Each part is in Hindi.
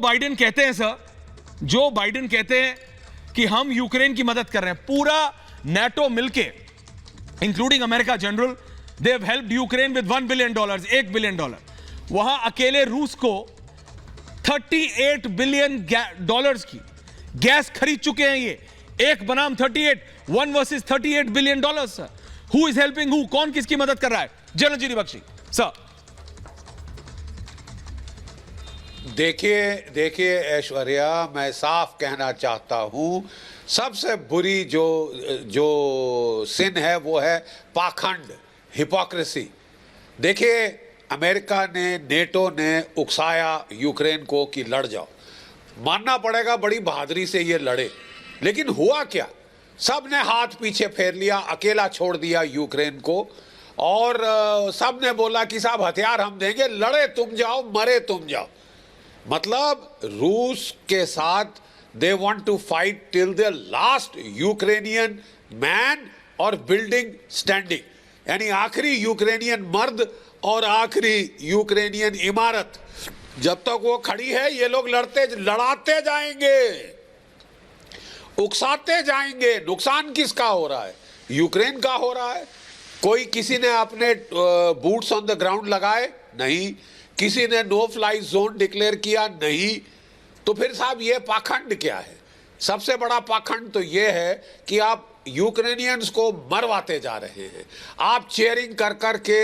बाइडेन कहते हैं सर, जो बाइडेन कहते हैं कि हम यूक्रेन की मदद कर रहे हैं, पूरा नेटो मिलके including America general, they have helped Ukraine with $1 billion, $1 billion. वहां अकेले रूस को $38 बिलियन की गैस खरीद चुके हैं। ये एक बनाम 38, 1 versus $38 billion sir. Who is helping who? कौन किसकी मदद कर रहा है? जनरल जी बख्शी सर। देखिए ऐश्वर्या, मैं साफ कहना चाहता हूं, सबसे बुरी जो सिन है वो है पाखंड, हिपोक्रेसी। देखिए, अमेरिका ने, नेटो ने उकसाया यूक्रेन को कि लड़ जाओ। मानना पड़ेगा बड़ी बहादुरी से ये लड़े, लेकिन हुआ क्या? सब ने हाथ पीछे फेर लिया, अकेला छोड़ दिया यूक्रेन को, और सब ने बोला कि साहब हथियार हम देंगे, लड़े तुम जाओ, मरे तुम जाओ। मतलब रूस के साथ they want to fight till the last Ukrainian man और बिल्डिंग स्टैंडिंग, यानी आखिरी यूक्रेनियन मर्द और आखिरी यूक्रेनियन इमारत जब तक वो खड़ी है, ये लोग लड़ाते जाएंगे, उकसाते जाएंगे। नुकसान किसका हो रहा है? यूक्रेन का हो रहा है। कोई किसी ने अपने बूट्स ऑन द ग्राउंड लगाए? नहीं। किसी ने नो फ्लाई जोन डिक्लेयर किया? नहीं। तो फिर साहब ये पाखंड क्या है? सबसे बड़ा पाखंड तो ये है कि आप यूक्रेनियंस को मरवाते जा रहे हैं। आप चेयरिंग कर कर के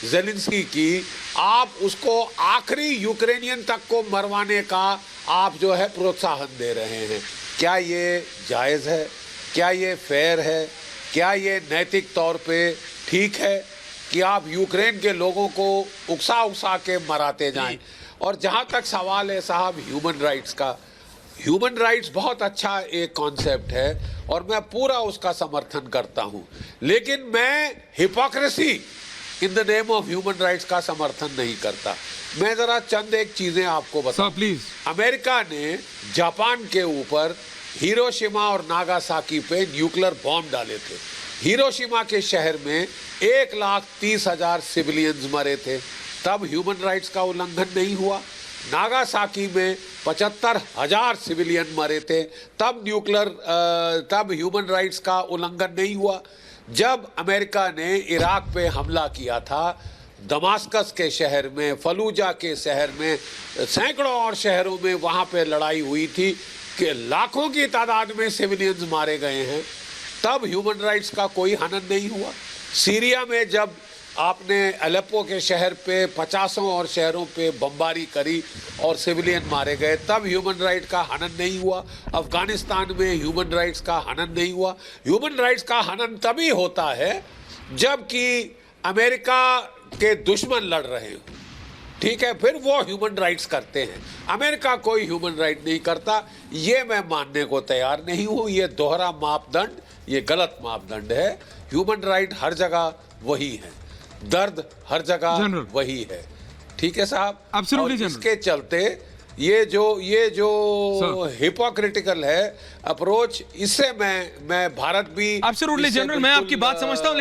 ज़ेलेंस्की की, आप उसको आखिरी यूक्रेनियन तक को मरवाने का आप जो है प्रोत्साहन दे रहे हैं। क्या ये जायज़ है? क्या ये फेयर है? क्या ये नैतिक तौर पे ठीक है कि आप यूक्रेन के लोगों को उकसा के मराते जाएं? और जहां तक सवाल है साहब ह्यूमन राइट्स का, ह्यूमन राइट्स बहुत अच्छा एक कॉन्सेप्ट है और मैं पूरा उसका समर्थन करता हूं, लेकिन मैं hypocrisy in the name of human rights का समर्थन नहीं करता। मैं जरा चंद एक चीजें आपको बताऊं। प्लीज। अमेरिका ने जापान के ऊपर हिरोशिमा और नागासाकी पे न्यूक्लियर बॉम्ब डाले थे। हिरोशिमा के शहर में 1,30,000 सिविलियंस मरे थे, तब ह्यूमन राइट्स का उल्लंघन नहीं हुआ। नागासाकी में 75,000 सिविलियन मरे थे, तब ह्यूमन राइट्स का उल्लंघन नहीं हुआ। जब अमेरिका ने इराक पे हमला किया था, दमास्कस के शहर में, फलूजा के शहर में, सैकड़ों और शहरों में वहाँ पे लड़ाई हुई थी कि लाखों की तादाद में सिविलियंस मारे गए हैं, तब ह्यूमन राइट्स का कोई हनन नहीं हुआ। सीरिया में जब आपने अलेप्पो के शहर पे 50 और शहरों पे बमबारी करी और सिविलियन मारे गए, तब ह्यूमन राइट का हनन नहीं हुआ। अफगानिस्तान में ह्यूमन राइट्स का हनन नहीं हुआ। ह्यूमन राइट्स का हनन तभी होता है जबकि अमेरिका के दुश्मन लड़ रहे हो, ठीक है, फिर वो ह्यूमन राइट्स करते हैं। अमेरिका कोई ह्यूमन राइट नहीं करता, ये मैं मानने को तैयार नहीं हूँ। ये दोहरा मापदंड, ये गलत मापदंड है। ह्यूमन राइट हर जगह वही है, दर्द हर जगह वही है, ठीक है साहब। और इसके चलते ये जो हिपोक्रिटिकल है अप्रोच, इससे मैं भारत भी एब्सोल्युटली जनरल, मैं आपकी बात समझता हूं।